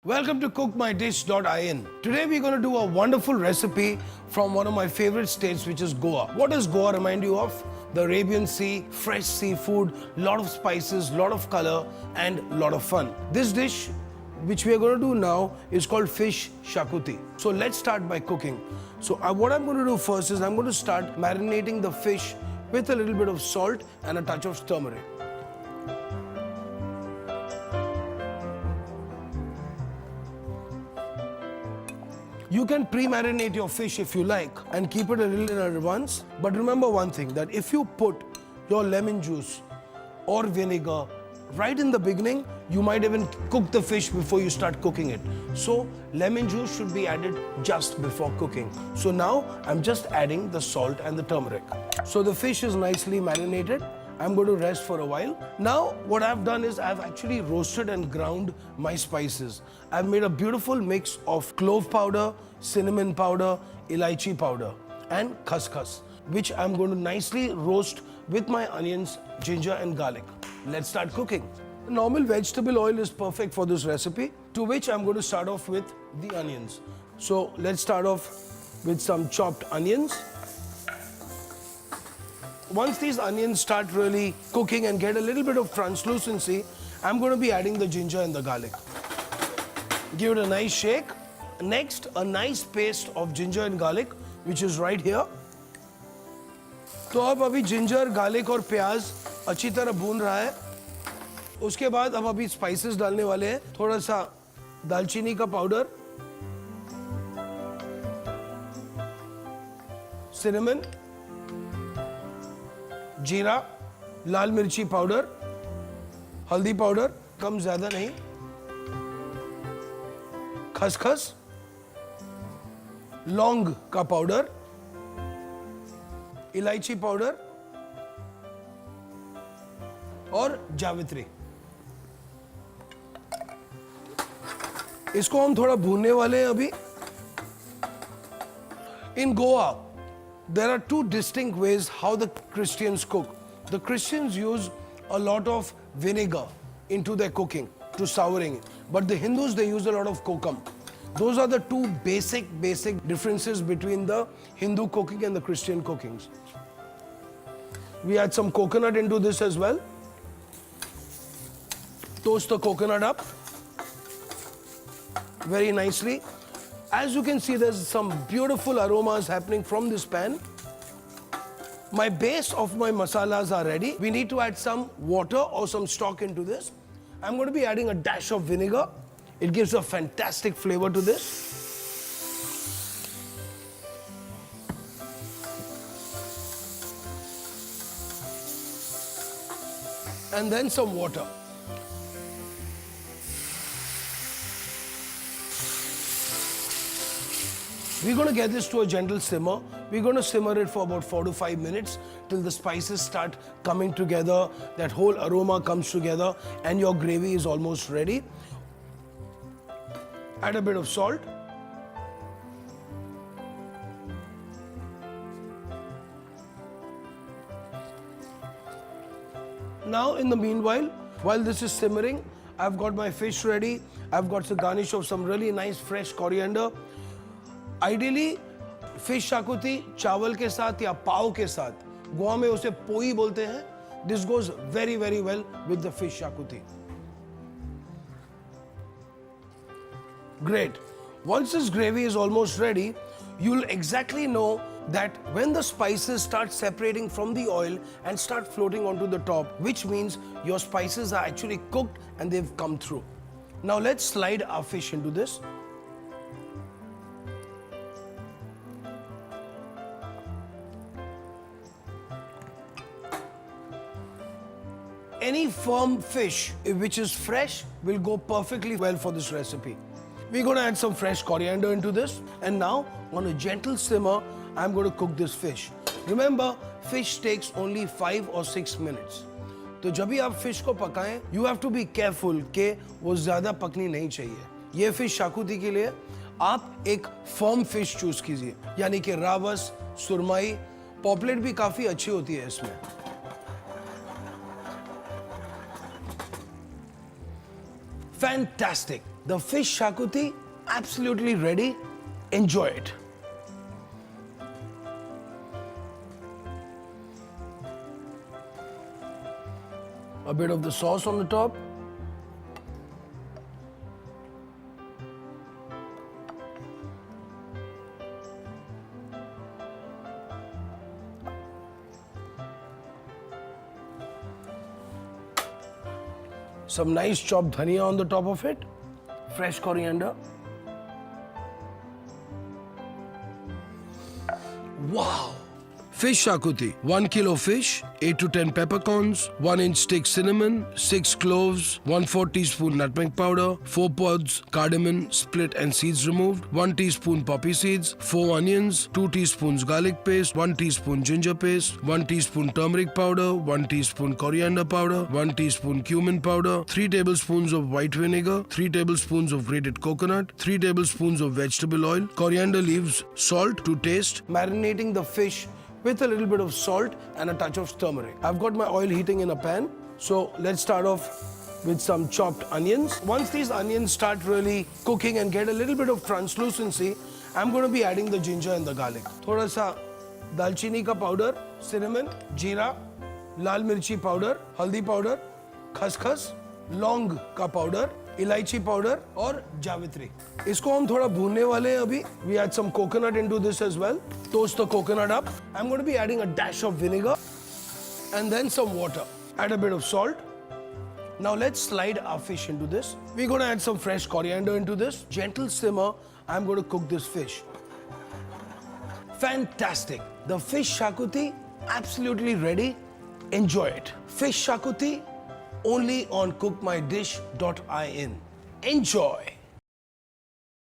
Welcome to cookmydish.in. Today we're going to do a wonderful recipe from one of my favorite states, which is Goa. What does Goa remind you of? The Arabian Sea, fresh seafood, lot of spices, lot of color and lot of fun. This dish which we are going to do now is called fish shakuti. So let's start by cooking. So what I'm going to do first is I'm going to start marinating the fish with a little bit of salt and a touch of turmeric. You can pre-marinate your fish if you like and keep it a little in advance. But remember one thing, that if you put your lemon juice or vinegar right in the beginning, you might even cook the fish before you start cooking it. So lemon juice should be added just before cooking. So now I'm just adding the salt and the turmeric. So the fish is nicely marinated. I'm going to rest for a while. Now what I've done is I've actually roasted and ground my spices. I've made a beautiful mix of clove powder, cinnamon powder, elaichi powder and khaskhas, which I'm going to nicely roast with my onions, ginger and garlic. Let's start cooking. Normal vegetable oil is perfect for this recipe, to which I'm going to start off with the onions. So let's start off with some chopped onions. Once these onions start really cooking and get a little bit of translucency, I'm going to be adding the ginger and the garlic. Give it a nice shake. Next, a nice paste of ginger and garlic, which is right here. तो अब अभी ginger, garlic और प्याज अच्छी तरह भून रहा है. उसके बाद अब अभी स्पाइसेस डालने वाले हैं. थोड़ा सा दालचीनी का पाउडर, सिनेमन, जीरा, लाल मिर्ची पाउडर, हल्दी पाउडर, कम ज्यादा नहीं, खसखस, लौंग का पाउडर, इलायची पाउडर और जावित्री. इसको हम थोड़ा भूनने वाले हैं अभी. In Goa, there are two distinct ways how the Christians cook. The Christians use a lot of vinegar into their cooking to souring it. But the Hindus, they use a lot of kokum. Those are the two basic differences between the Hindu cooking and the Christian cookings. We add some coconut into this as well. Toast the coconut up very nicely. As you can see, there's some beautiful aromas happening from this pan. My base of my masalas are ready. We need to add some water or some stock into this. I'm going to be adding a dash of vinegar. It gives a fantastic flavor to this. And then some water. We're going to get this to a gentle simmer. We're going to simmer it for about 4 to 5 minutes till the spices start coming together, that whole aroma comes together and your gravy is almost ready. Add a bit of salt. Now in the meanwhile, while this is simmering, I've got my fish ready. I've got the garnish of some really nice fresh coriander. Ideally, fish shakuti चावल के साथ या पाव के साथ, गोवा में उसे पोई बोलते हैं. This goes very well with the fish shakuti. Great. Once this gravy is almost ready, you'll exactly know that when the spices start separating from the oil and start floating onto the top, which means your spices are actually cooked and they've come through. Now let's slide our fish into this. Any firm fish which is fresh will go perfectly well for this recipe. We're going to add some fresh coriander into this, and now on a gentle simmer, I'm going to cook this fish. Remember, fish takes only 5 or 6 minutes. तो जब भी आप fish को पकाएं, you have to be careful कि वो ज़्यादा पकनी नहीं चाहिए. ये फिश शाकुती के लिए आप एक firm fish choose कीजिए, यानी कि रावस, सुरमई, पॉपलेट भी काफ़ी अच्छी होती है इसमें. Fantastic. The fish shakuti, absolutely ready. Enjoy it. A bit of the sauce on the top. Some nice chopped dhania on the top of it. Fresh coriander. Wow! Fish shakuti. 1 kilo fish, 8 to 10 peppercorns, 1 inch stick cinnamon, 6 cloves, 1/4 teaspoon nutmeg powder, 4 pods cardamom split and seeds removed, 1 teaspoon poppy seeds, 4 onions, 2 teaspoons garlic paste, 1 teaspoon ginger paste, 1 teaspoon turmeric powder, 1 teaspoon coriander powder, 1 teaspoon cumin powder, 3 tablespoons of white vinegar, 3 tablespoons of grated coconut, 3 tablespoons of vegetable oil, coriander leaves, salt to taste. Marinating the fish with a little bit of salt and a touch of turmeric. I've got my oil heating in a pan. So let's start off with some chopped onions. Once these onions start really cooking and get a little bit of translucency, I'm going to be adding the ginger and the garlic. Thoda sa dalchini ka powder, cinnamon, jeera, lal mirchi powder, haldi powder, खसखस, लौंग का powder, इलायची powder और जावित्री. इसको हम थोड़ा भूनने वाले हैं अभी. We add some coconut into this as well. Toast the coconut up. I'm going to be adding a dash of vinegar and then some water. Add a bit of salt. Now let's slide our fish into this. We're going to add some fresh coriander into this. Gentle simmer. I'm going to cook this fish. Fantastic. The fish shakuti, absolutely ready. Enjoy it. Fish shakuti only on cookmydish.in. Enjoy.